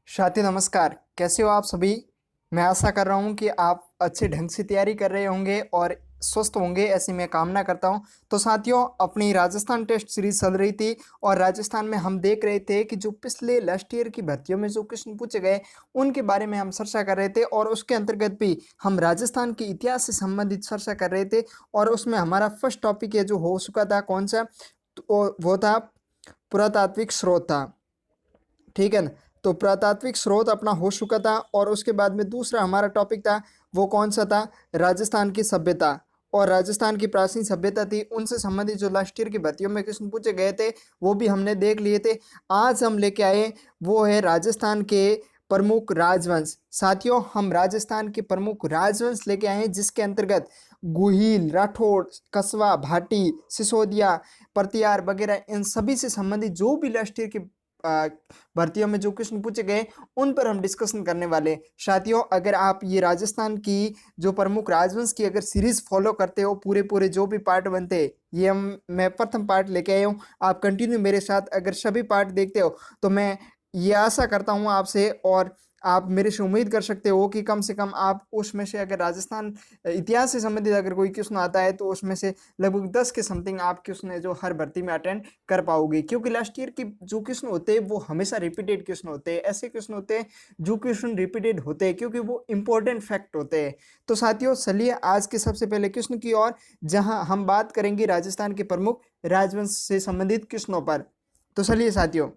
साथी नमस्कार, कैसे हो आप सभी। मैं आशा कर रहा हूँ कि आप अच्छे ढंग से तैयारी कर रहे होंगे और स्वस्थ होंगे, ऐसी मैं कामना करता हूँ। तो साथियों, अपनी राजस्थान टेस्ट सीरीज चल रही थी और राजस्थान में हम देख रहे थे कि जो पिछले लास्ट ईयर की भर्तियों में जो क्वेश्चन पूछे गए उनके बारे में हम चर्चा कर रहे थे और उसके अंतर्गत भी हम राजस्थान के इतिहास से संबंधित चर्चा कर रहे थे। और उसमें हमारा फर्स्ट टॉपिक है जो हो चुका था, कौन सा, तो वो था पुरातात्विक स्रोत था। ठीक है ना। तो पुरातात्विक स्रोत अपना हो चुका था और उसके बाद में दूसरा हमारा टॉपिक था, वो कौन सा था, राजस्थान की सभ्यता। और राजस्थान की प्राचीन सभ्यता थी, उनसे संबंधित जो लास्ट ईयर की भर्तियों में क्वेश्चन पूछे गए थे वो भी हमने देख लिए थे। आज हम लेके आए वो है राजस्थान के प्रमुख राजवंश। साथियों, हम राजस्थान के प्रमुख राजवंश लेके आए हैं जिसके अंतर्गत गुहिल, राठौड़, कस्बा, भाटी, सिसोदिया, परतियार वगैरह इन सभी से संबंधित जो भी लास्ट ईयर के भर्तियों में जो क्वेश्चन पूछे गए उन पर हम डिस्कशन करने वाले हैं। साथियों, अगर आप ये राजस्थान की जो प्रमुख राजवंश की अगर सीरीज फॉलो करते हो, पूरे पूरे जो भी पार्ट बनते हैं, ये मैं प्रथम पार्ट लेके आया हूँ। आप कंटिन्यू मेरे साथ अगर सभी पार्ट देखते हो तो मैं ये आशा करता हूँ आपसे, और आप मेरे से उम्मीद कर सकते हो कि कम से कम आप उसमें से अगर राजस्थान इतिहास से संबंधित अगर कोई क्वेश्चन आता है तो उसमें से लगभग 10 के समथिंग आप क्वेश्चन है जो हर भर्ती में अटेंड कर पाओगे। क्योंकि लास्ट ईयर की जो क्वेश्चन होते हैं वो हमेशा रिपीटेड क्वेश्चन होते हैं, ऐसे क्वेश्चन होते हैं जो क्वेश्चन रिपीटेड होते हैं क्योंकि वो इंपॉर्टेंट फैक्ट होते हैं। तो साथियों, चलिए आज के सबसे पहले क्वेश्चन की ओर, जहां हम बात करेंगे राजस्थान के प्रमुख राजवंश से संबंधित क्वेश्चनों पर। तो चलिए साथियों,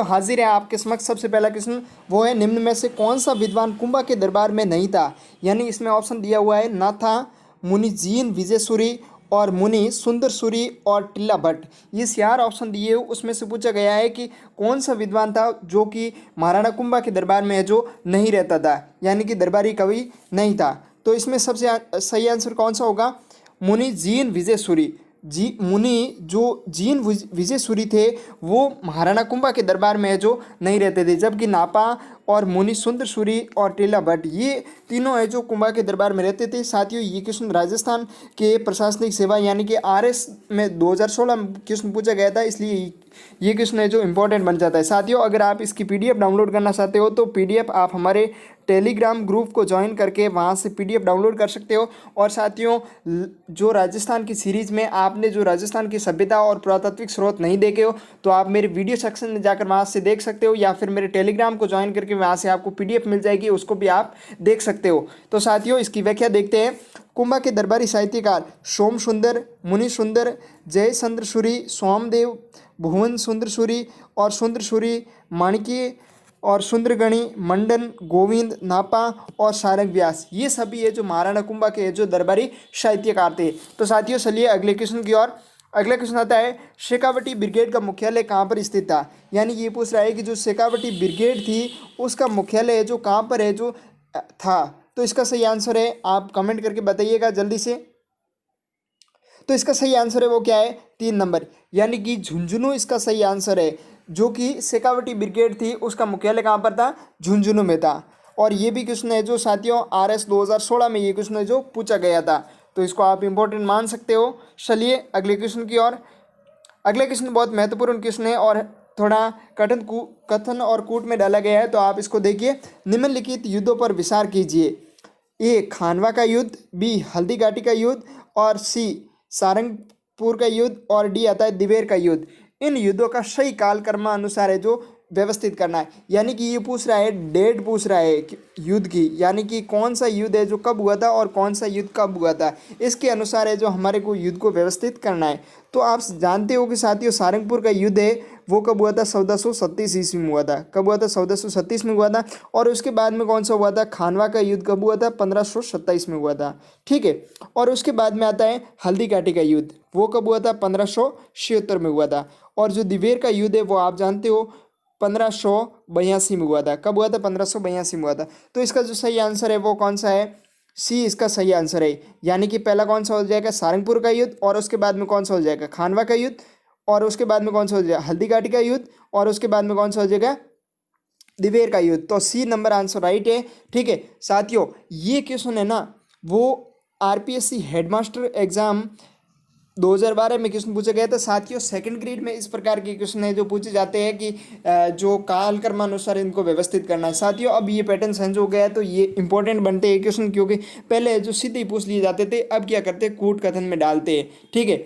हाजिर है आपके समक्ष सबसे पहला क्वेश्चन। वो है, निम्न में से कौन सा विद्वान कुंभा के दरबार में नहीं था। यानी इसमें ऑप्शन दिया हुआ है, नाथा, मुनि जीन विजयसूरी और मुनि सुंदरसूरी और टिल्ला भट्ट। ये चार ऑप्शन दिए हुए उसमें से पूछा गया है कि कौन सा विद्वान था जो कि महाराणा कुंभा के दरबार में है जो नहीं रहता था, यानी कि दरबारी कवि नहीं था। तो इसमें सबसे सही आंसर कौन सा होगा, मुनि जीन विजयसूरी। जी मुनि जो जीन विजयसूरी थे वो महाराणा कुंभा के दरबार में है जो नहीं रहते थे, जबकि नापा और मुनि सुंदरसूरी और टीला भट्ट ये तीनों है जो कुंभा के दरबार में रहते थे। साथियों, ये क्वेश्चन राजस्थान के प्रशासनिक सेवा यानी कि आरएस में 2016 में क्वेश्चन पूछा गया था, इसलिए ये क्वेश्चन है जो इंपॉर्टेंट बन जाता है। साथियों, अगर आप इसकी पीडीएफ डाउनलोड करना चाहते हो तो पीडीएफ आप हमारे टेलीग्राम ग्रुप को ज्वाइन करके वहाँ से पीडीएफ डाउनलोड कर सकते हो। और साथियों, जो राजस्थान की सीरीज़ में आपने जो राजस्थान की सभ्यता और पुरातात्विक स्रोत नहीं देखे हो तो आप मेरे वीडियो सेक्शन में जाकर वहाँ से देख सकते हो, या फिर मेरे टेलीग्राम को ज्वाइन करके वहाँ से आपको पीडीएफ मिल जाएगी, उसको भी आप देख सकते हो। तो साथियों, इसकी व्याख्या देखते हैं। कुंभा के दरबारी साहित्यकार सोम सुंदर, मुनि सुंदर, जय चंद्रसूरी, सोमदेव, भुवन सुंदरसूरी और सुंदरसूरी, माणिक्य और सुंदरगणी, मंडन, गोविंद, नापा और सारंग व्यास, ये सभी है जो महाराणा कुंभा के जो दरबारी साहित्यकार थे। तो साथियों, चलिए अगले क्वेश्चन की ओर। अगला क्वेश्चन आता है, शेखावटी ब्रिगेड का मुख्यालय कहाँ पर स्थित था। यानी ये पूछ रहा है कि जो शेखावटी ब्रिगेड थी उसका मुख्यालय है जो कहाँ पर है जो था। तो इसका सही आंसर है, आप कमेंट करके बताइएगा जल्दी से। तो इसका सही आंसर है वो क्या है, 3 नंबर, यानी कि झुंझुनू इसका सही आंसर है। जो कि शेखावटी ब्रिगेड थी उसका मुख्यालय कहाँ पर था, झुंझुनू में था। और ये भी क्वेश्चन है जो साथियों आरएस 2016 में ये क्वेश्चन है जो पूछा गया था, तो इसको आप इंपॉर्टेंट मान सकते हो। चलिए अगले क्वेश्चन की ओर। अगला क्वेश्चन बहुत महत्वपूर्ण क्वेश्चन है और थोड़ा कथन और कूट में डाला गया है, तो आप इसको देखिए। निम्नलिखित युद्धों पर विचार कीजिए। ए खानवा का युद्ध, बी हल्दी घाटी का युद्ध और सी सारंगपुर का युद्ध और डी आता है दिवेर का युद्ध। इन युद्धों का सही काल क्रमानुसार है जो व्यवस्थित करना है। यानी कि ये पूछ रहा है, डेट पूछ रहा है युद्ध की, यानी कि कौन सा युद्ध है जो कब हुआ था और कौन सा युद्ध कब हुआ था, इसके अनुसार है जो हमारे को युद्ध को व्यवस्थित करना है। तो आप जानते हो कि साथियों सारंगपुर का युद्ध है वो कब हुआ था, 1437 ईस्वी में हुआ था। कब हुआ था, 1437 में हुआ था। और उसके बाद में कौन सा हुआ था, खानवा का युद्ध कब हुआ था, 1527 में हुआ था। ठीक है। और उसके बाद में आता है हल्दी घाटी का युद्ध, वो कब हुआ था, 1576 में हुआ था। और जो दिवेर का युद्ध है वो आप जानते हो 1582 में हुआ था। कब हुआ था, 1582 में हुआ था। तो इसका जो सही आंसर है वो कौन सा है, सी इसका सही आंसर है। यानी कि पहला कौन सा हो जाएगा, सारंगपुर का युद्ध, और उसके बाद में कौन सा हो जाएगा, खानवा का युद्ध, और उसके बाद में कौन सा हो जाएगा, हल्दी घाटी का युद्ध, और उसके बाद में कौन सा हो जाएगा, दिवेर का युद्ध। तो सी नंबर आंसर राइट है। ठीक है साथियों, ये क्वेश्चन है ना वो आरपीएससी हेडमास्टर एग्जाम 2012 में क्वेश्चन पूछा गया था। साथियों सेकंड ग्रेड में इस प्रकार के क्वेश्चन है जो पूछे जाते हैं कि जो काल क्रमानुसार इनको व्यवस्थित करना है। साथियों अब ये पैटर्न चेंज हो गया है, तो ये इंपॉर्टेंट बनते हैं क्वेश्चन, क्योंकि पहले जो सीधे ही पूछ लिए जाते थे, अब क्या करते हैं कूट कथन में डालते हैं। ठीक है,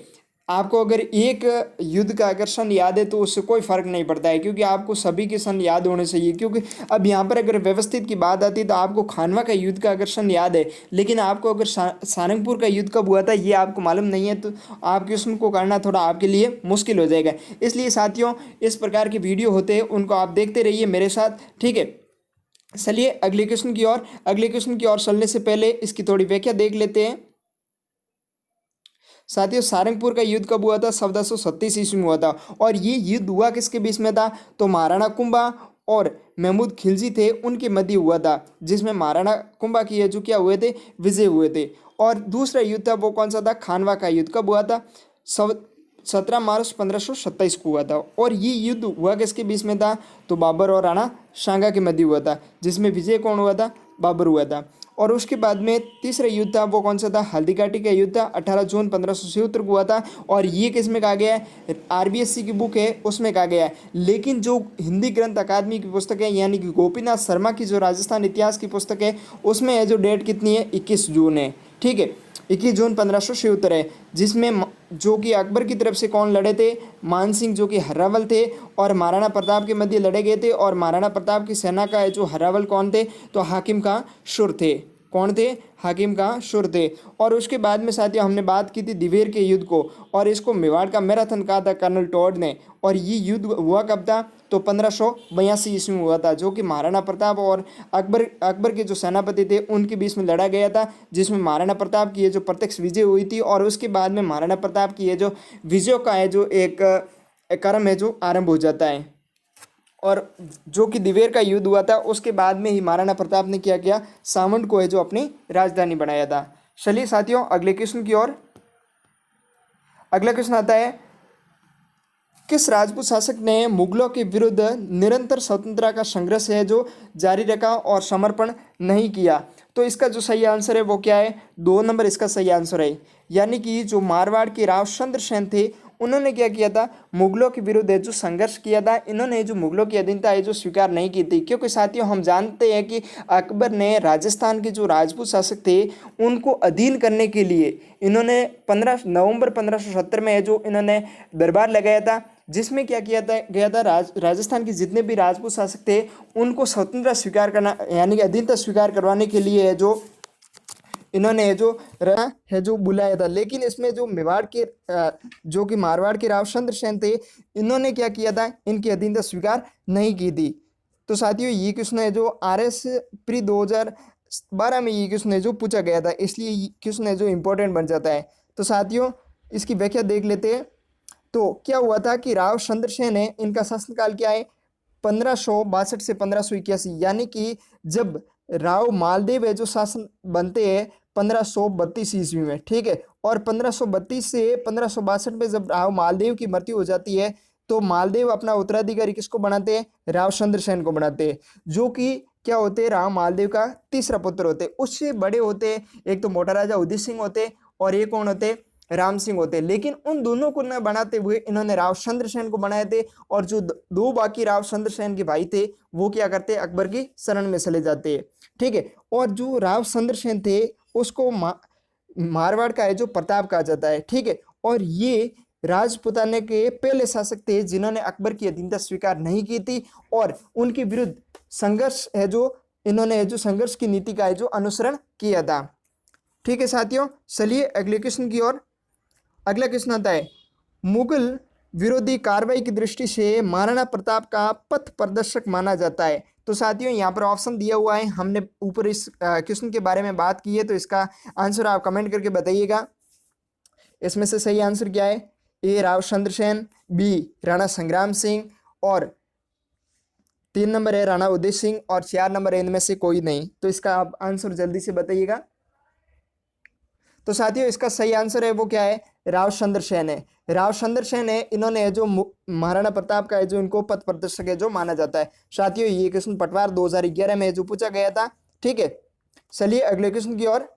आपको अगर एक युद्ध का अगर सन याद है तो उससे कोई फर्क नहीं पड़ता है, क्योंकि आपको सभी के सन याद होने चाहिए। क्योंकि अब यहाँ पर अगर व्यवस्थित की बात आती है तो आपको खानवा का युद्ध का अगर सन याद है, लेकिन आपको अगर सारंगपुर का युद्ध कब हुआ था ये आपको मालूम नहीं है, तो आप क्वेश्चन को करना थोड़ा आपके लिए मुश्किल हो जाएगा। इसलिए साथियों इस प्रकार के वीडियो होते हैं उनको आप देखते रहिए मेरे साथ। ठीक है, चलिए अगले क्वेश्चन की ओर। अगले क्वेश्चन की ओर चलने से पहले इसकी थोड़ी व्याख्या देख लेते हैं। साथियों सारंगपुर का युद्ध कब हुआ था? 1437 ईस्वी में हुआ था। और ये युद्ध हुआ किसके बीच में था? तो महाराणा कुंभा और महमूद खिलजी थे, उनके मध्य हुआ था, जिसमें महाराणा कुंभा की है जो क्या हुए थे, विजय हुए थे। और दूसरा युद्ध था वो कौन सा था? खानवा का युद्ध कब हुआ था? 17 मार्च 1527 को हुआ था। और ये युद्ध हुआ किसके बीच में था? तो बाबर और राणा सांगा के मध्य हुआ था, जिसमें विजय कौन हुआ था? बाबर हुआ था। और उसके बाद में तीसरा युद्ध था वो कौन सा था? हल्दीघाटी का युद्ध था, 18 जून 1576 को हुआ था। और ये किस में कहा गया है? आरबीएससी की बुक है उसमें कहा गया है। लेकिन जो हिंदी ग्रंथ अकादमी की पुस्तक है, यानी कि गोपीनाथ शर्मा की जो राजस्थान इतिहास की पुस्तक है, उसमें है जो डेट कितनी है? 21 जून है। ठीक है, 21 जून 1576 है, जिसमें जो कि अकबर की तरफ से कौन लड़े थे? मान सिंह जो कि हर्रावल थे और महाराणा प्रताप के मध्य लड़े गए थे। और महाराणा प्रताप की सेना का है जो हर्रावल कौन थे? तो हाकिम का शुर थे। कौन थे? हाकिम का शुर थे। और उसके बाद में साथियों हमने बात की थी दिवेर के युद्ध को, और इसको मेवाड़ का मैराथन कहा था कर्नल टॉड ने। और ये युद्ध हुआ कब था? तो 1582 ईस्वी में हुआ था, जो कि महाराणा प्रताप और अकबर के जो सेनापति थे उनके बीच में लड़ा गया था, जिसमें महाराणा प्रताप की ये जो प्रत्यक्ष विजय हुई थी। और उसके बाद में महाराणा प्रताप की ये जो विजयों का है जो एक क्रम है जो आरंभ हो जाता है। और जो कि दिवेर का युद्ध हुआ था उसके बाद में ही महाराणा प्रताप ने क्या किया? सावंत को है जो अपनी राजधानी बनाया था। चलिए साथियों अगले क्वेश्चन की ओर। अगला क्वेश्चन आता है, किस राजपूत शासक ने मुगलों के विरुद्ध निरंतर स्वतंत्रता का संघर्ष है जो जारी रखा और समर्पण नहीं किया? तो इसका जो सही आंसर है वो क्या है? 2 नंबर इसका सही आंसर है। यानी कि जो मारवाड़ के रावचंद्र सेन थे उन्होंने क्या किया था? मुगलों के विरुद्ध जो संघर्ष किया था। इन्होंने जो मुगलों की अधीनता है जो स्वीकार नहीं की थी, क्योंकि साथियों हम जानते हैं कि अकबर ने राजस्थान के जो राजपूत शासक थे उनको अधीन करने के लिए इन्होंने 15 नवंबर 1570 में जो इन्होंने दरबार लगाया था, जिसमें क्या किया था गया था? राजस्थान के जितने भी राजपूत शासक थे उनको स्वतंत्रता स्वीकार करना, यानी कि अधीनता स्वीकार करवाने के लिए है जो इन्होंने है जो बुलाया था। लेकिन इसमें जो मेवाड़ के जो कि मारवाड़ के रावचंद्र सेन थे, इन्होंने क्या किया था? इनकी अधीनता स्वीकार नहीं की थी। तो साथियों ये क्वेश्चन है जो RS प्री 2012 में ये क्वेश्चन है जो पूछा गया था, इसलिए ये क्वेश्चन है जो इम्पोर्टेंट बन जाता है। तो साथियों इसकी व्याख्या देख लेते हैं। तो क्या हुआ था कि रावचंद्र सेन है, इनका शासनकाल क्या है? 1562 से 1581, यानी कि जब राव मालदेव है जो शासन बनते हैं 1532 ईस्वी में। ठीक है, और 1532 से 1562 में जब राव मालदेव की मृत्यु हो जाती है तो मालदेव अपना उत्तराधिकारी किसको बनाते हैं? रावचंद्र सेन को बनाते हैं, जो कि क्या होते हैं? राव मालदेव का तीसरा पुत्र होते हैं। उससे बड़े होते हैं एक तो मोटा राजा उदित सिंह होते और एक कौन होते? राम सिंह होते। लेकिन उन दोनों को न बनाते हुए इन्होंने रावचंद्र सेन को बनाए थे। और जो दो बाकी रावचंद्र सेन के भाई थे वो क्या करते? अकबर की शरण में चले जाते हैं। ठीक है, और जो रावचंद्र सेन थे उसको मारवाड़ का है जो प्रताप कहा जाता है। ठीक है, और ये राजपुताने के पहले शासक थे जिन्होंने अकबर की अधीनता स्वीकार नहीं की थी, और उनके विरुद्ध संघर्ष है जो इन्होंने है जो संघर्ष की नीति का है जो अनुसरण किया था। ठीक है साथियों, चलिए अगले क्वेश्चन की ओर। अगला क्वेश्चन आता है, मुगल विरोधी कार्रवाई की दृष्टि से महाराणा प्रताप का पथ प्रदर्शक माना जाता है। तो साथियों यहाँ पर ऑप्शन दिया हुआ है, हमने ऊपर इस क्वेश्चन के बारे में बात की है, तो इसका आंसर आप कमेंट करके बताइएगा। इसमें से सही आंसर क्या है? ए रावचंद्र सेन, बी राणा संग्राम सिंह, और 3 नंबर है राणा उदय सिंह, और 4 नंबर है इनमें से कोई नहीं। तो इसका आप आंसर जल्दी से बताइएगा। तो साथियों इसका सही आंसर है वो क्या है? रावचंद्र सेन है। रावचंद्र सेन है, इन्होंने जो महाराणा प्रताप का है जो इनको पथ प्रदर्शक है जो माना जाता है। साथियों ये क्वेश्चन पटवार 2011 में जो पूछा गया था। ठीक है, चलिए अगले क्वेश्चन की ओर।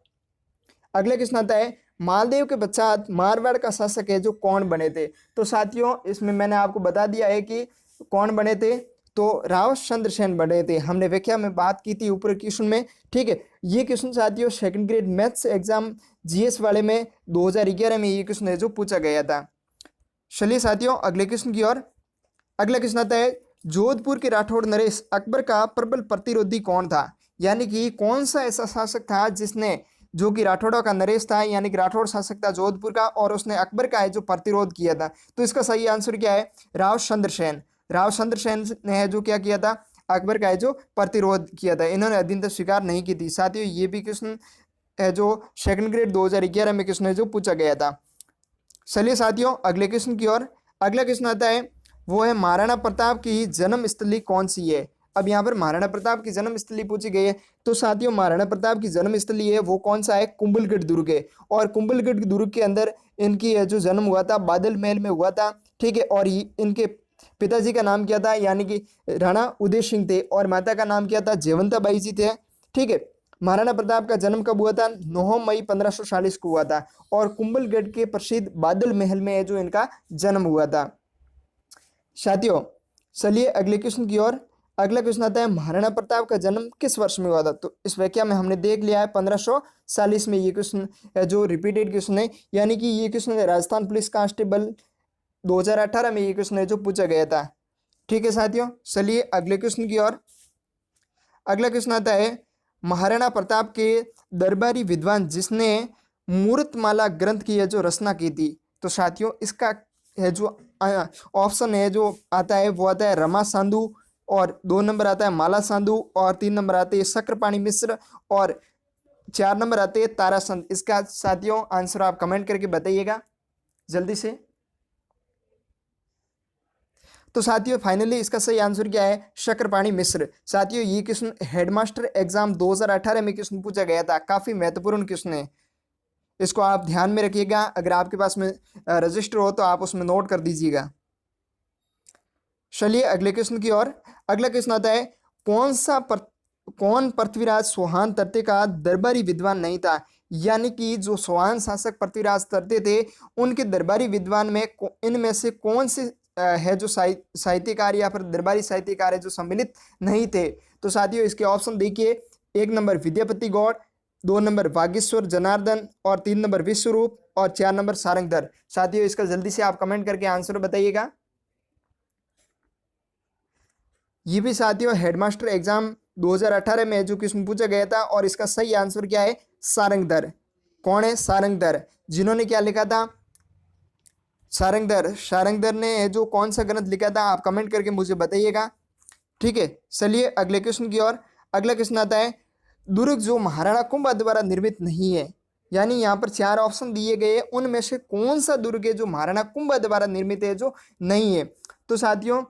अगले क्वेश्चन आता है, मालदेव के पश्चात मारवाड़ का शासक है जो कौन बने थे। तो साथियों इसमें मैंने आपको बता दिया है कि कौन बने थे, तो रावचंद्र सेन बने थे। हमने व्याख्या में बात की थी ऊपर क्वेश्चन में, ठीक है। ये क्वेश्चन साथियों second grade maths exam GS वाले में 2011 में ये क्वेश्चन है जो पूछा गया था। चलिए साथियों अगले क्वेश्चन की ओर। अगला क्वेश्चन आता है, जोधपुर के राठौड़ नरेश अकबर का प्रबल प्रतिरोधी कौन था, यानी कि कौन सा ऐसा शासक था जिसने, जो कि राठौड़ों का नरेश था, यानी कि राठौड़ शासक था जोधपुर का, और उसने अकबर का है जो प्रतिरोध किया था। तो इसका सही आंसर क्या है, रावचंद्र सेन। रावचंद्र सेन ने है जो क्या किया था, अकबर का है जो प्रतिरोध किया था। इन्होंने अधीनता स्वीकार नहीं की थी। साथियों ये भी क्वेश्चन है जो सेकंड ग्रेड 2011 में क्वेश्चन है जो पूछा गया था। चलिए साथियों अगले क्वेश्चन की ओर। अगला क्वेश्चन आता है, वो है महाराणा प्रताप की जन्म स्थली कौन सी है। अब यहाँ पर महाराणा प्रताप की जन्म स्थली पूछी गई है। तो साथियों महाराणा प्रताप की जन्म स्थली है वो कौन सा है, कुंभलगढ़ दुर्ग है। और कुंभलगढ़ दुर्ग के अंदर इनकी जो जन्म हुआ था बादल महल में हुआ था, ठीक है। और इनके पिताजी का नाम क्या था, यानी कि राणा उदय सिंह थे, और माता का नाम क्या था, जयवंता बाई जी थे, ठीक है। महाराणा प्रताप का जन्म कब हुआ था, 9 मई 1540 को हुआ था। और कुंभलगढ़ के प्रसिद्ध बादल महल में है जो इनका जन्म हुआ था। साथियों चलिए अगले क्वेश्चन की ओर। अगला क्वेश्चन आता है, महाराणा प्रताप का जन्म किस वर्ष में हुआ था। तो इस व्याख्या में हमने देख लिया है 1540 में ये क्वेश्चन है जो रिपीटेड क्वेश्चन है, यानी कि ये क्वेश्चन राजस्थान पुलिस कांस्टेबल 2018 में ये क्वेश्चन है जो पूछा गया था, ठीक है साथियों। चलिए अगले क्वेश्चन की ओर। अगला क्वेश्चन आता है, महाराणा प्रताप के दरबारी विद्वान जिसने मूर्तमाला ग्रंथ की है जो रचना की थी। तो साथियों इसका है जो ऑप्शन है जो आता है वो आता है रमा साधु, और 2 नंबर आता है माला साधु, और 3 नंबर आते हैं शक्रपाणी मिश्र, और 4 नंबर आते हैं ताराचंद। इसका साथियों आंसर आप कमेंट करके बताइएगा जल्दी से। तो साथियों फाइनली इसका सही आंसर क्या है, शक्रपाणी मिश्र। साथियों ये क्वेश्चन हेडमास्टर एग्जाम 2018 में क्वेश्चन पूछा गया था, काफी महत्वपूर्ण क्वेश्चन है, इसको आप ध्यान में रखिएगा। अगर आपके पास में रजिस्टर हो तो आप उसमें नोट कर दीजिएगा। चलिए अगले क्वेश्चन की ओर। अगला क्वेश्चन आता है, कौन पृथ्वीराज चौहान तृतीय का दरबारी विद्वान नहीं था, यानी कि जो चौहान शासक पृथ्वीराज तृतीय थे उनके दरबारी विद्वान में इनमें से कौन से है जो साहित्यकार या फिर दरबारी साहित्यकार है जो सम्मिलित नहीं थे। तो साथियों इसके ऑप्शन देखिए, 1 नंबर विद्यापति गौड़, 2 नंबर बागेश्वर जनार्दन, और 3 नंबर विश्वरूप, और 4 नंबर सारंगधर। साथियों इसका जल्दी से आप कमेंट करके आंसर बताइएगा। ये भी साथियों हेडमास्टर एग्जाम 2018 में जो क्वेश्चन पूछा गया था, और इसका सही आंसर क्या है, सारंगधर। कौन है, सारंगधर। जिन्होंने क्या लिखा था, सारंगधर ने जो कौन सा ग्रंथ लिखा था आप कमेंट करके मुझे बताइएगा, ठीक है। चलिए अगले क्वेश्चन की ओर। अगला क्वेश्चन आता है, दुर्ग जो महाराणा कुंभा द्वारा निर्मित नहीं है, यानी यहाँ पर 4 ऑप्शन दिए गए, उनमें से कौन सा दुर्ग है जो महाराणा कुंभा द्वारा निर्मित है जो नहीं है। तो साथियों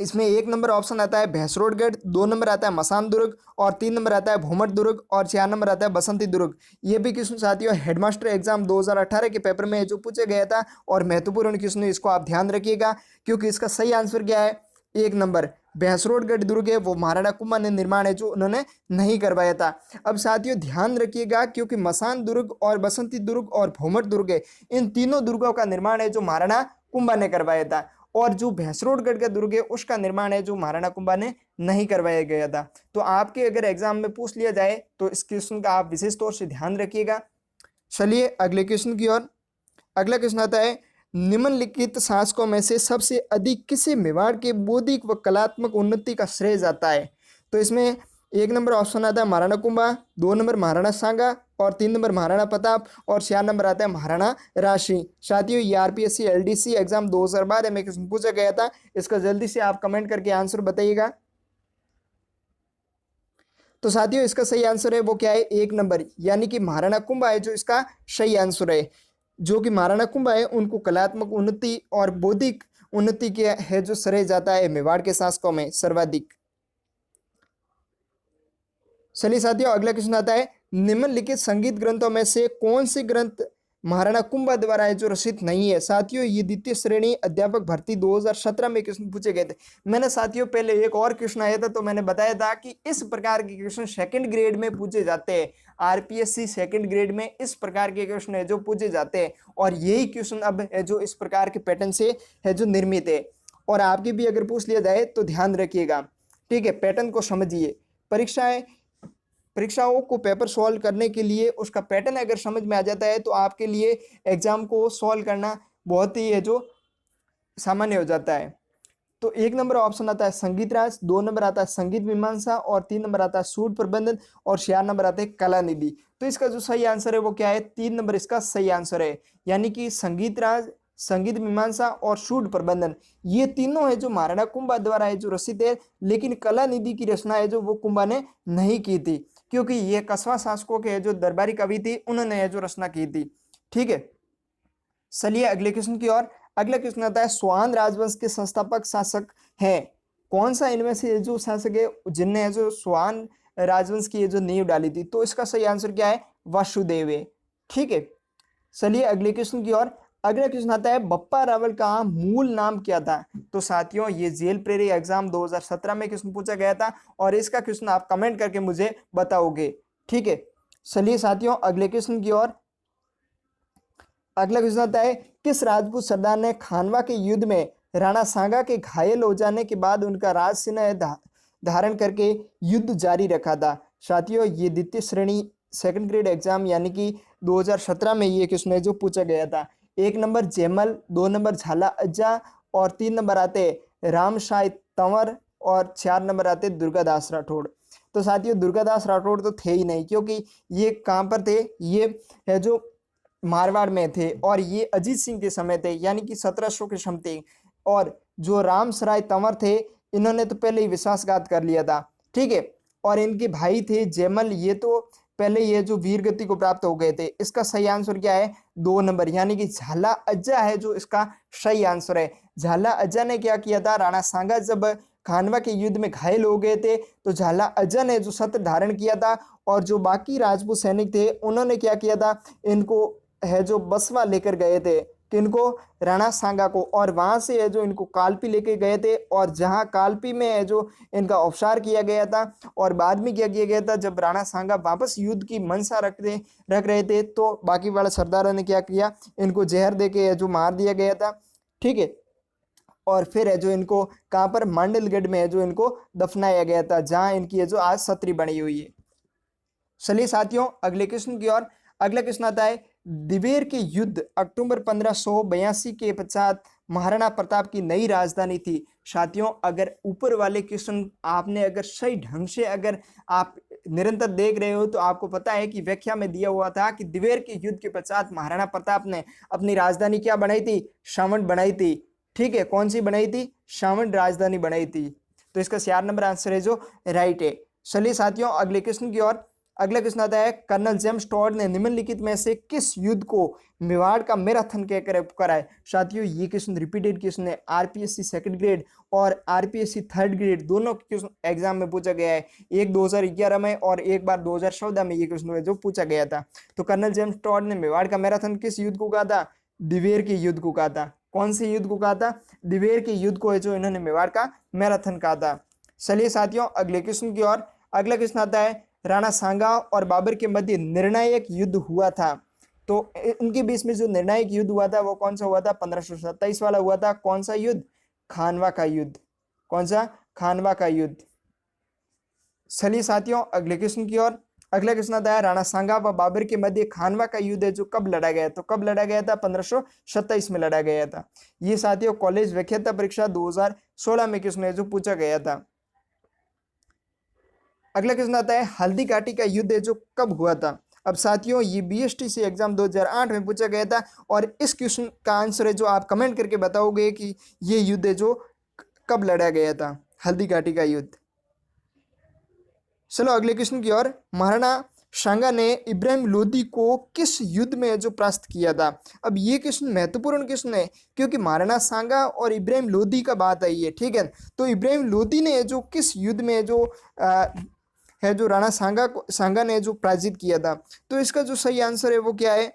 इसमें 1 नंबर ऑप्शन आता है भैंसरोडगढ़, 2 नंबर आता है मसान दुर्ग, और 3 नंबर आता है भूमट दुर्ग, और 4 नंबर आता है बसंती दुर्ग। ये भी क्वेश्चन साथियों हेडमास्टर एग्जाम 2018 के पेपर में जो पूछा गया था, और महत्वपूर्ण क्वेश्चन है, इसको आप ध्यान रखिएगा, क्योंकि इसका सही आंसर क्या है, 1 नंबर भैंसरोडगढ़ दुर्ग है वो महाराणा कुंभा ने निर्माण है जो उन्होंने नहीं करवाया था। अब साथियों ध्यान रखिएगा, क्योंकि मसान दुर्ग और बसंती दुर्ग और भूमट दुर्ग है, इन तीनों दुर्गों का निर्माण है जो महाराणा कुंभा ने करवाया था, और जो भैंसरोडगढ़ का दुर्ग है उसका निर्माण है जो महाराणा कुंभा ने नहीं करवाया गया था। तो आपके अगर एग्जाम में पूछ लिया जाए तो इस क्वेश्चन का आप विशेष तौर से ध्यान रखिएगा। चलिए अगले क्वेश्चन की ओर। अगला क्वेश्चन आता है, निम्नलिखित शासकों में से सबसे अधिक किसे मेवाड़ के बौद्धिक व कलात्मक उन्नति का श्रेय जाता है। तो इसमें 1 नंबर ऑप्शन आता है महाराणा कुंभा, 2 नंबर महाराणा सांगा, और 3 नंबर महाराणा प्रताप, और 4 नंबर आता है महाराणा राशि। साथियों ये आरपीएससी एलडीसी एग्जाम 2012 में क्वेश्चन पूछा गया था, इसका जल्दी से आप कमेंट करके आंसर बताइएगा। तो साथियों इसका सही आंसर है वो क्या है, 1 नंबर, यानी कि महाराणा कुंभा है जो इसका सही आंसर है। जो कि महाराणा कुंभा है उनको कलात्मक उन्नति और बौद्धिक उन्नति के है जो श्रेय जाता है मेवाड़ के शासकों में सर्वाधिक। चलिए साथियों अगला क्वेश्चन आता है, निम्नलिखित संगीत ग्रंथों में से कौन से ग्रंथ महाराणा कुंभा द्वारा है जो रचित नहीं है। साथियों ये द्वितीय श्रेणी अध्यापक भर्ती 2017 में क्वेश्चन पूछे गए थे। मैंने साथियों पहले एक और क्वेश्चन आया था तो मैंने बताया था कि इस प्रकार के क्वेश्चन सेकंड ग्रेड में पूछे जाते हैं। आरपीएससी सेकंड ग्रेड में इस प्रकार के क्वेश्चन है जो पूछे जाते हैं और यही क्वेश्चन अब है जो इस प्रकार के पैटर्न से है जो निर्मित है। और आपके भी अगर पूछ लिया जाए तो ध्यान रखिएगा, ठीक है, पैटर्न को समझिए। परीक्षाओं को पेपर सॉल्व करने के लिए उसका पैटर्न अगर समझ में आ जाता है तो आपके लिए एग्जाम को सॉल्व करना बहुत ही है जो सामान्य हो जाता है। तो 1 नंबर ऑप्शन आता है संगीत राज, 2 नंबर आता है संगीत मीमांसा और 3 नंबर आता है सूट प्रबंधन और 4 नंबर आते हैं कला निधि। तो इसका जो सही आंसर है वो क्या है, 3 नंबर इसका सही आंसर है। यानी कि संगीत राज, संगीत मीमांसा और सूट प्रबंधन ये तीनों है जो महाराणा कुंभा द्वारा है जो रचित है, लेकिन कला निधि की रचना है जो वो कुंभा ने नहीं की थी, क्योंकि ये कस्बा शासकों के जो दरबारी कवि थी उन्होंने है जो रचना की थी। ठीक है, चलिए अगले क्वेश्चन की ओर। अगला क्वेश्चन आता है स्वान राजवंश के संस्थापक शासक हैं। कौन सा इनमें से जो शासक है जिनने जो स्वान राजवंश की जो नींव डाली थी? तो इसका सही आंसर क्या है, वासुदेव है। ठीक है, चलिए अगले क्वेश्चन की ओर। अगला क्वेश्चन आता है बप्पा रावल का मूल नाम क्या था? तो साथियों ये जेल प्रेरी एग्जाम 2017 में क्वेश्चन पूछा गया था और इसका क्वेश्चन आप कमेंट करके मुझे बताओगे। ठीक है, चलिए साथियों अगले क्वेश्चन की ओर। अगला क्वेश्चन आता है किस राजपूत सरदार ने खानवा के युद्ध में राणा सांगा के घायल हो जाने के बाद उनका राज सिंह धारण करके युद्ध जारी रखा था? साथियों ये द्वितीय श्रेणी सेकंड ग्रेड एग्जाम यानी कि 2017 में ये क्वेश्चन है जो पूछा गया था। 1 नंबर जयमल, 2 नंबर झाला अज्जा और 3 नंबर आते रामशाही तंवर और 4 नंबर आते दुर्गादास राठौड़। तो साथियों दुर्गादास राठौड़ तो थे ही नहीं, क्योंकि ये कहाँ पर थे, ये है जो मारवाड़ में थे और ये अजीत सिंह के समय थे, यानी कि 1700 के समय थे। और जो रामसराय तंवर थे इन्होंने तो पहले ही विश्वासघात कर लिया था। ठीक है, और इनके भाई थे जयमल, ये तो पहले ये जो वीर गति को प्राप्त हो गए थे। इसका सही आंसर क्या है, 2 नंबर यानी कि झाला अज्जा है जो इसका सही आंसर है। झाला अज्जा ने क्या किया था, राणा सांगा जब खानवा के युद्ध में घायल हो गए थे तो झाला अज्जा ने जो सत्र धारण किया था और जो बाकी राजपूत सैनिक थे उन्होंने क्या किया था, इनको है जो बसवा लेकर गए थे, किनको, राणा सांगा को, और वहां से है जो इनको कालपी लेके गए थे और जहां कालपी में है जो इनका उपचार किया गया था। और बाद में क्या किया गया था, जब राणा सांगा वापस युद्ध की मंशा रख रहे थे तो बाकी वाले सरदारों ने क्या किया, इनको जहर दे के जो मार दिया गया था। ठीक है, और फिर है जो इनको कहाँ पर, मांडलगढ़ में है जो इनको दफनाया गया था, जहाँ इनकी है जो आज छतरी बनी हुई है। चलिए साथियों अगले क्वेश्चन की ओर। अगला क्वेश्चन आता है दिवेर के युद्ध अक्टूबर 1582 के पश्चात महाराणा प्रताप की नई राजधानी थी। साथियों अगर ऊपर वाले क्वेश्चन आपने अगर सही ढंग से अगर आप निरंतर देख रहे हो तो आपको पता है कि व्याख्या में दिया हुआ था कि दिवेर के युद्ध के पश्चात महाराणा प्रताप ने अपनी राजधानी क्या बनाई थी, सावंत बनाई थी। ठीक है, कौन सी बनाई थी, सावंत राजधानी बनाई थी। तो इसका 4 नंबर आंसर है जो राइट है। चलिए साथियों अगले क्वेश्चन की ओर। अगला क्वेश्चन आता है कर्नल जेम्स टॉड ने निम्नलिखित में से किस युद्ध को मेवाड़ का मैराथन कहकर पुकारा है? साथियों ये क्वेश्चन रिपीटेड क्वेश्चन है, आरपीएससी सेकंड ग्रेड और आरपीएससी थर्ड ग्रेड दोनों क्वेश्चन एग्जाम में पूछा गया है। एक 2011 में और एक बार 2014 में ये क्वेश्चन जो पूछा गया था। तो कर्नल जेम्स टॉड ने मेवाड़ का मैराथन किस युद्ध को कहा था, दिवेर के युद्ध को कहा था। कौन से युद्ध को कहा था, दिवेर के युद्ध को है जो इन्होंने मेवाड़ का मैराथन कहा था। चलिए साथियों अगले क्वेश्चन की ओर। अगला क्वेश्चन आता है राणा सांगा और बाबर के मध्य निर्णायक युद्ध हुआ था। तो इनके बीच में जो निर्णायक युद्ध हुआ था वो कौन सा हुआ था, 1527 वाला हुआ था। कौन सा युद्ध, खानवा का युद्ध। कौन सा, खानवा का युद्ध। चलिए साथियों अगले क्वेश्चन की ओर। अगला क्वेश्चन आता है राणा सांगा व बाबर के मध्य खानवा का युद्ध है जो कब लड़ा गया? तो कब लड़ा गया था, 1527 में लड़ा गया था। ये साथियों कॉलेज व्याख्याता परीक्षा 2016 में क्वेश्चन है जो पूछा गया था। अगला क्वेश्चन आता है हल्दी घाटी का युद्ध है जो कब हुआ था? अब साथियों ये बीएसटीसी एग्जाम 2008 में पूछा गया था और इस क्वेश्चन का आंसर है जो आप कमेंट करके बताओगे कि ये युद्ध है जो कब लड़ा गया था, हल्दी घाटी का युद्ध। चलो अगले क्वेश्चन की ओर। महाराणा सांगा ने इब्राहिम लोदी को किस युद्ध में जो परास्त किया था? अब ये क्वेश्चन महत्वपूर्ण क्वेश्चन है क्योंकि महाराणा सांगा और इब्राहिम लोदी का बात आई है। ठीक है, तो इब्राहिम लोदी ने जो किस युद्ध में जो है जो राणा सांगा ने जो पराजित किया था? तो इसका जो सही आंसर है वो क्या है,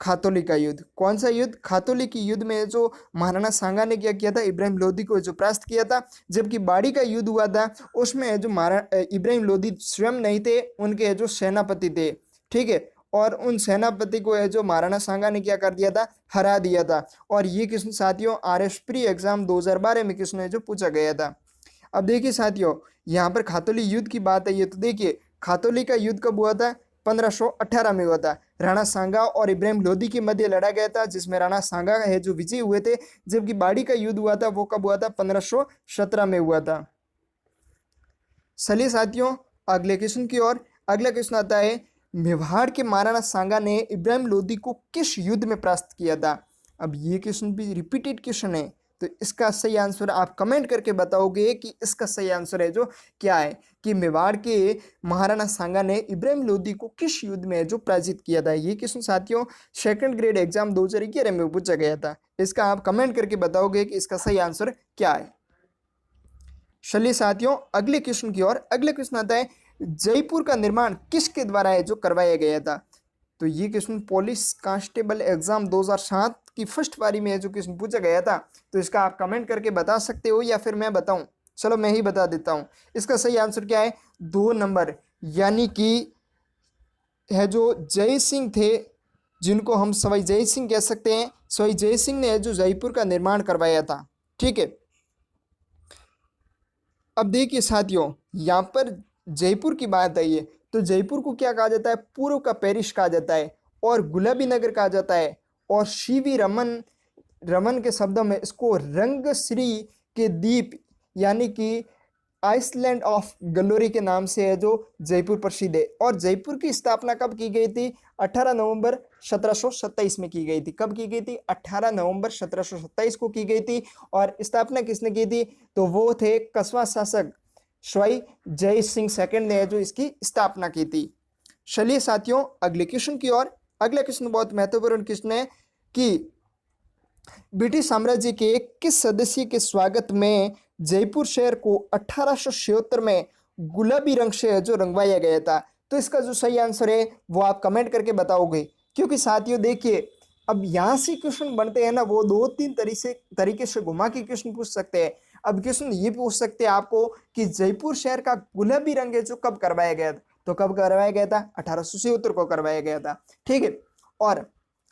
खातौली का युद्ध। कौन सा युद्ध? खातौली की युद्ध में जो महाराणा सांगा ने क्या किया था, इब्राहिम लोदी को जो परास्त किया था। जबकि बाड़ी का युद्ध हुआ था उसमें जो इब्राहिम लोदी स्वयं नहीं थे, उनके जो सेनापति थे, ठीक है, और उन सेनापति को है जो महाराणा सांगा ने क्या कर दिया था, हरा दिया था। और ये किस्म साथियों RS प्री एग्जाम 2012 में किस्म है जो पूछा गया था। अब देखिए साथियों, यहाँ पर खातौली युद्ध की बात है, ये तो देखिए खातौली का युद्ध कब हुआ था, 1518 में हुआ था। राणा सांगा और इब्राहिम लोदी के मध्य लड़ा गया था, जिसमें राणा सांगा है जो विजयी हुए थे। जबकि बाड़ी का युद्ध हुआ था वो कब हुआ था, 1517 में हुआ था। चलिए साथियों अगले क्वेश्चन की ओर। अगला क्वेश्चन आता है, मेवाड़ के महाराणा सांगा ने इब्राहिम लोदी को किस युद्ध में परास्त किया था। अब ये क्वेश्चन भी रिपीटेड क्वेश्चन है, तो इसका सही आंसर आप कमेंट करके बताओगे कि इसका सही आंसर है जो क्या है, कि मेवाड़ के महाराणा सांगा ने इब्राहिम लोदी को किस युद्ध में जो पराजित किया था। ये क्वेश्चन साथियों सेकंड ग्रेड एग्जाम 2011 में पूछा गया था। इसका आप कमेंट करके बताओगे कि इसका सही आंसर क्या है। चलिए साथियों अगले क्वेश्चन की ओर। अगले क्वेश्चन आता है, जयपुर का निर्माण किसके द्वारा है जो करवाया गया था। तो ये क्वेश्चन पुलिस कांस्टेबल एग्जाम 2007 की फर्स्ट पारी में जो क्वेश्चन पूछा गया था। तो इसका आप कमेंट करके बता सकते हो या फिर मैं बताऊं। चलो मैं ही बता देता हूं। इसका सही आंसर क्या है, 2 नंबर, यानी कि है जो जय सिंह थे, जिनको हम सवाई जय सिंह कह सकते हैं। सवाई जय सिंह ने जो जयपुर का निर्माण करवाया था, ठीक है। अब देखिए साथियों यहाँ पर जयपुर की बात आई है, तो जयपुर को क्या कहा जाता है, पूर्व का पेरिस कहा जाता है, और गुलाबी नगर कहा जाता है, और सीवी रमन के शब्दों में इसको रंगश्री के द्वीप यानी कि आइसलैंड ऑफ ग्लोरी के नाम से है जो जयपुर प्रसिद्ध है। और जयपुर की स्थापना कब की गई थी, 18 नवंबर 1727 में की गई थी। कब की गई थी, 18 नवंबर 1727 को की गई थी। और स्थापना किसने की थी, तो वो थे कस्बा शासक सवाई जय सिंह सेकंड ने जो इसकी स्थापना की थी। चलिए साथियों अगले क्वेश्चन की ओर। अगला क्वेश्चन बहुत महत्वपूर्ण क्वेश्चन है कि ब्रिटिश साम्राज्य के किस सदस्य के स्वागत में जयपुर शहर को 1876 में गुलाबी रंग से जो रंगवाया गया था। तो इसका जो सही आंसर है वो आप कमेंट करके बताओगे। क्योंकि साथियों देखिए अब यहाँ से क्वेश्चन बनते हैं ना, वो 2-3 तरीके से घुमा के क्वेश्चन पूछ सकते हैं। अब क्वेश्चन ये पूछ सकते हैं आपको कि जयपुर शहर का गुलाबी रंग है जो कब करवाया गया था। तो कब करवाया गया था, 1876 को करवाया गया था, ठीक है। और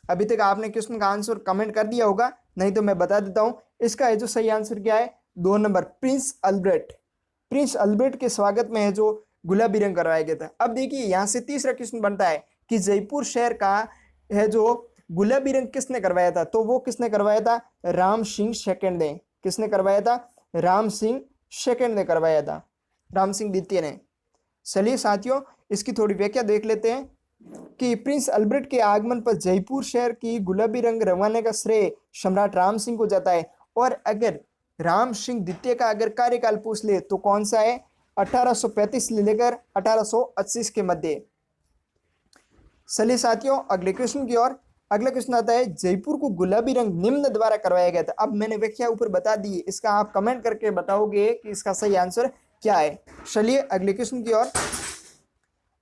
अभी तक आपने क्वेश्चन का आंसर कमेंट कर दिया होगा, नहीं तो मैं बता देता हूं। इसका है जो सही आंसर क्या है, 2 नंबर, प्रिंस अल्बर्ट के स्वागत में है जो गुलाबी रंग करवाया गया था। अब देखिए यहाँ से तीसरा क्वेश्चन बनता है कि जयपुर शहर का है जो गुलाबी रंग किसने करवाया था। तो वो किसने करवाया था, राम सिंह सेकंड ने। किसने करवाया था, राम सिंह सेकंड ने करवाया था, राम सिंह द्वितीय ने। चलिए साथियों इसकी थोड़ी व्याख्या देख लेते हैं कि प्रिंस अल्बर्ट के आगमन पर जयपुर शहर की गुलाबी रंग रंगवाने का श्रेय सम्राट राम सिंह को जाता है। और अगर राम सिंह द्वितीय का अगर कार्यकाल पूछ ले तो कौन सा है, 1835 से लेकर 1880 के मध्य। चलिए साथियों अगले क्वेश्चन की ओर। अगला क्वेश्चन आता है, जयपुर को गुलाबी रंग निम्न द्वारा करवाया गया था। अब मैंने व्याख्या ऊपर बता दी, इसका आप कमेंट करके बताओगे कि इसका सही आंसर क्या है। चलिए अगले क्वेश्चन की ओर।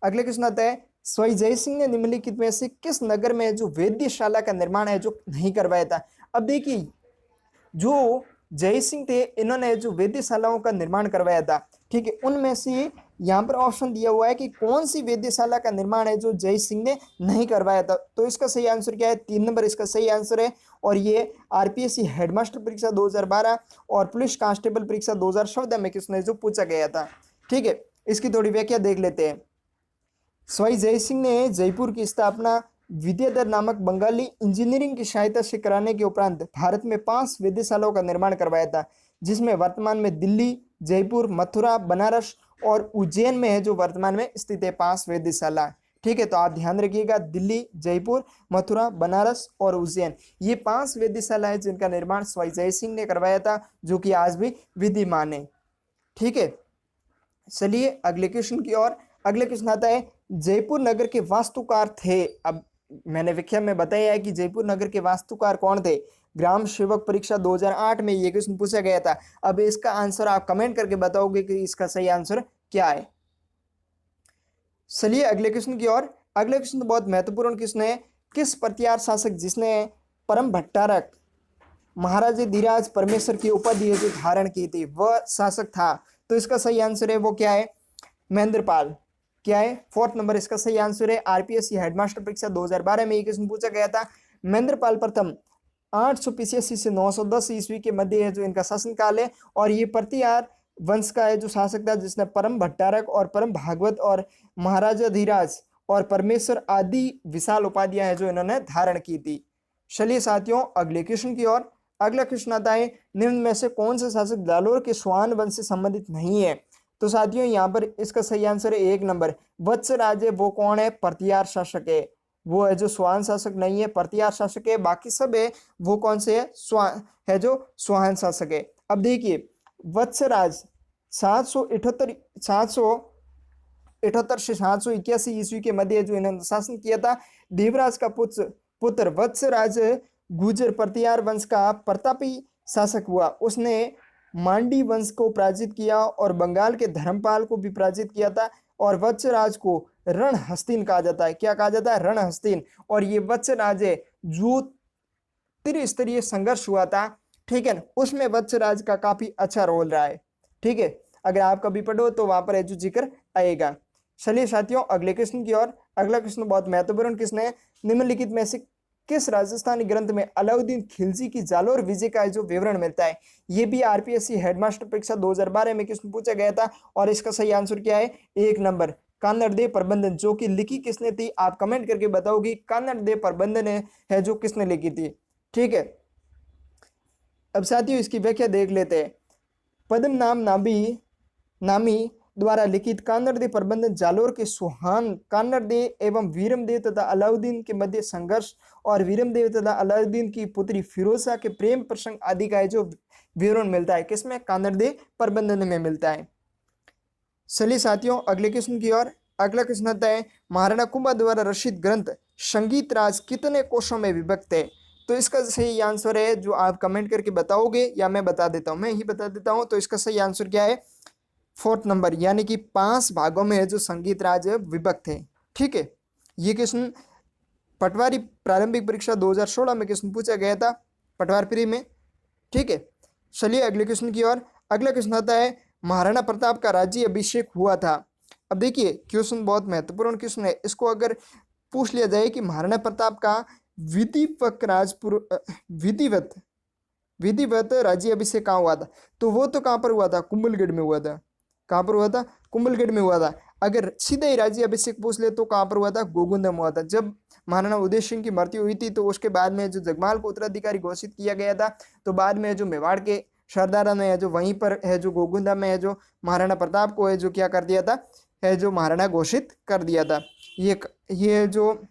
अगले क्वेश्चन आता है, सवाई जय सिंह ने निम्नलिखित में से किस नगर में जो वेद्यशाला का निर्माण है जो नहीं करवाया था। अब देखिए जो जय सिंह थे इन्होंने जो वेद्यशालाओं का निर्माण करवाया था, ठीक है। उनमें से यहाँ पर ऑप्शन दिया हुआ है कि कौन सी वेद्यशाला का निर्माण है जो जय सिंह ने नहीं करवाया था। तो इसका सही आंसर क्या है, 3 नंबर इसका सही आंसर है। और ये RPSC हेडमास्टर परीक्षा 2012 और पुलिस कांस्टेबल परीक्षा 2014 में किसने जो पूछा गया था, ठीक है। इसकी थोड़ी व्याख्या देख लेते हैं। सवाई जय सिंह ने जयपुर की स्थापना विद्याधर नामक बंगाली इंजीनियरिंग की सहायता से कराने के उपरांत भारत में 5 वेधशालाओं का निर्माण करवाया था, जिसमें वर्तमान में दिल्ली, जयपुर, मथुरा, बनारस और उज्जैन में है जो वर्तमान में स्थित है 5 वेधशाला। ठीक है, तो आप ध्यान रखिएगा, दिल्ली, जयपुर, मथुरा, बनारस और उज्जैन, ये 5 वेधशाला है जिनका निर्माण सवाई जय सिंह ने करवाया था, जो कि आज भी विद्यमान है। ठीक है, चलिए अगले क्वेश्चन की ओर। अगले क्वेश्चन आता है, जयपुर नगर के वास्तुकार थे। अब मैंने व्याख्या में बताया है कि जयपुर नगर के वास्तुकार कौन थे। ग्राम सेवक परीक्षा 2008 में ये क्वेश्चन पूछा गया था। अब इसका आंसर आप कमेंट करके बताओगे कि इसका सही आंसर क्या है। चलिए अगले क्वेश्चन की ओर। अगले क्वेश्चन तो बहुत महत्वपूर्ण क्वेश्चन है किस प्रतिहार शासक जिसने परम भट्टारक महाराजा धीराज परमेश्वर की उपाधि है जो धारण की थी वह शासक था? तो इसका सही आंसर है वो क्या है, महेंद्रपाल। क्या है, 4th नंबर इसका सही आंसर है। आरपीएससी हेडमास्टर परीक्षा 2012 में ये क्वेश्चन पूछा गया था। महेंद्रपाल प्रथम 885 से 910 ईस्वी के मध्य है जो इनका शासनकाल है, और ये प्रतिहार वंश का है जो शासक था जिसने परम भट्टारक और परम भागवत और महाराजा धीराज और परमेश्वर आदि विशाल उपाधियां है जो इन्होंने धारण की थी। चलिए साथियों अगले क्वेश्चन की ओर। अगला क्वेश्चन आता है, निम्न में से कौन सा शासक जालोर के स्वान वंश से संबंधित नहीं है? तो साथियों यहाँ पर इसका सही आंसर है 1 नंबर वत्सराज है। वो कौन है, प्रतिहार शासक है। वो है जो स्वान शासक नहीं है, प्रतिहार शासक है। बाकी सब है वो कौन से है, है जो स्वान शासक है। अब देखिए वत्सराज 778 से 781 ईस्वी के मध्य जो इन्होंने शासन किया था। देवराज का पुत्र वत्सराज गुर्जर प्रतिहार वंश का प्रतापी शासक हुआ। उसने मांडी वंश को पराजित किया और बंगाल के धर्मपाल को भी पराजित किया था, और वत्सराज को रणहस्तिन कहा जाता है। क्या कहा जाता है, रणहस्तिन। और ये वत्सराज है जो त्रिस्तरीय संघर्ष हुआ था, ठीक है, उसमें वत्सराज का काफी अच्छा रोल रहा है। ठीक है, अगर आप कभी पढ़ो तो वहां पर जो जिक्र आएगा। चलिए साथियों अगले क्वेश्चन की ओर। अगला क्वेश्चन बहुत महत्वपूर्ण क्वेश्चन है, निम्नलिखित में से किस राजस्थानी ग्रंथ में अलाउद्दीन खिलजी की जालोर विजय का जो विवरण मिलता है? ये भी आरपीएससी हेडमास्टर परीक्षा 2012 में क्वेश्चन पूछा गया था, और इसका सही आंसर क्या है, 1 नंबर कान्नड़ देव प्रबंधन। जो कि लिखी किसने थी, आप कमेंट करके बताओगी कान्नड़ देव प्रबंधन है जो किसने लिखी थी। ठीक है, अब साथियों इसकी व्याख्या देख लेते हैं। पद्म नामी द्वारा लिखित कान्नड़ देव प्रबंधन जालोर के सुहान कान्नड़ देव एवं वीरमदेव तथा अलाउद्दीन के मध्य संघर्ष और वीरमदेव तथा अलाउद्दीन की पुत्री फिरोजा के प्रेम प्रसंग आदि का जो विवरण मिलता है किसमें, कान्नड़ देव प्रबंधन में मिलता है। चलिए साथियों अगले क्वेश्चन की ओर। अगला क्वेश्चन आता है, महाराणा कुंभा द्वारा रचित ग्रंथ संगीत राज कितने कोशों में विभक्त है? तो इसका सही आंसर है जो आप कमेंट करके बताओगे या मैं बता देता हूं, मैं ही बता देता हूं। तो इसका सही आंसर क्या है, 4th नंबर, यानी कि 5 भागों में है जो संगीत राज विभक्त है। ठीक है, ये क्वेश्चन पटवारी प्रारंभिक परीक्षा 2016 में क्वेश्चन पूछा गया था, पटवार प्री में। ठीक है, चलिए अगले क्वेश्चन की ओर। अगला क्वेश्चन आता है, महाराणा प्रताप का राज्य अभिषेक हुआ था। अब देखिए क्वेश्चन बहुत महत्वपूर्ण क्वेश्चन है। इसको अगर पूछ लिया जाए कि महाराणा प्रताप का विधिवत राज्य अभिषेक कहाँ हुआ था, तो वो तो कहाँ पर हुआ था, कुंभलगढ़ में हुआ था। कहाँ पर हुआ था, कुंभलगढ़ में हुआ था। अगर सीधे ही राज्य अभिषेक पूछ ले तो कहाँ पर हुआ था, गोगुंदा में हुआ था। जब महाराणा उदय सिंह की मृत्यु हुई थी तो उसके बाद में जो जगमाल को उत्तराधिकारी घोषित किया गया था, तो बाद में जो मेवाड़ के सरदारा ने है जो वहीं पर है जो गोगुंदा में है जो महाराणा प्रताप को है जो क्या कर दिया था, है जो महाराणा घोषित कर दिया था। ये जो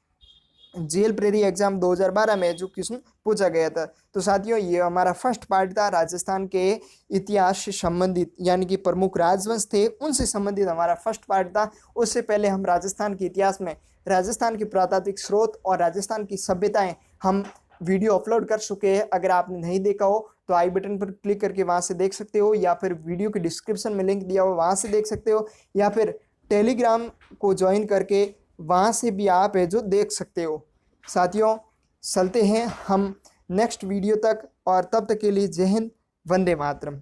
जेल प्रेरी एग्जाम 2012 में जो क्वेश्चन पूछा गया था। तो साथियों ये हमारा फर्स्ट पार्ट था राजस्थान के इतिहास से संबंधित, यानी कि प्रमुख राजवंश थे उनसे संबंधित हमारा फर्स्ट पार्ट था। उससे पहले हम राजस्थान के इतिहास में राजस्थान के पुरातात्विक स्रोत और राजस्थान की सभ्यताएं हम वीडियो अपलोड कर चुके हैं। अगर आपने नहीं देखा हो तो आई बटन पर क्लिक करके वहाँ से देख सकते हो, या फिर वीडियो के डिस्क्रिप्शन में लिंक दिया हो वहाँ से देख सकते हो, या फिर टेलीग्राम को ज्वाइन करके वहाँ से भी आप है जो देख सकते हो। साथियों चलते हैं हम नेक्स्ट वीडियो तक, और तब तक के लिए जय हिंद, वंदे मातरम।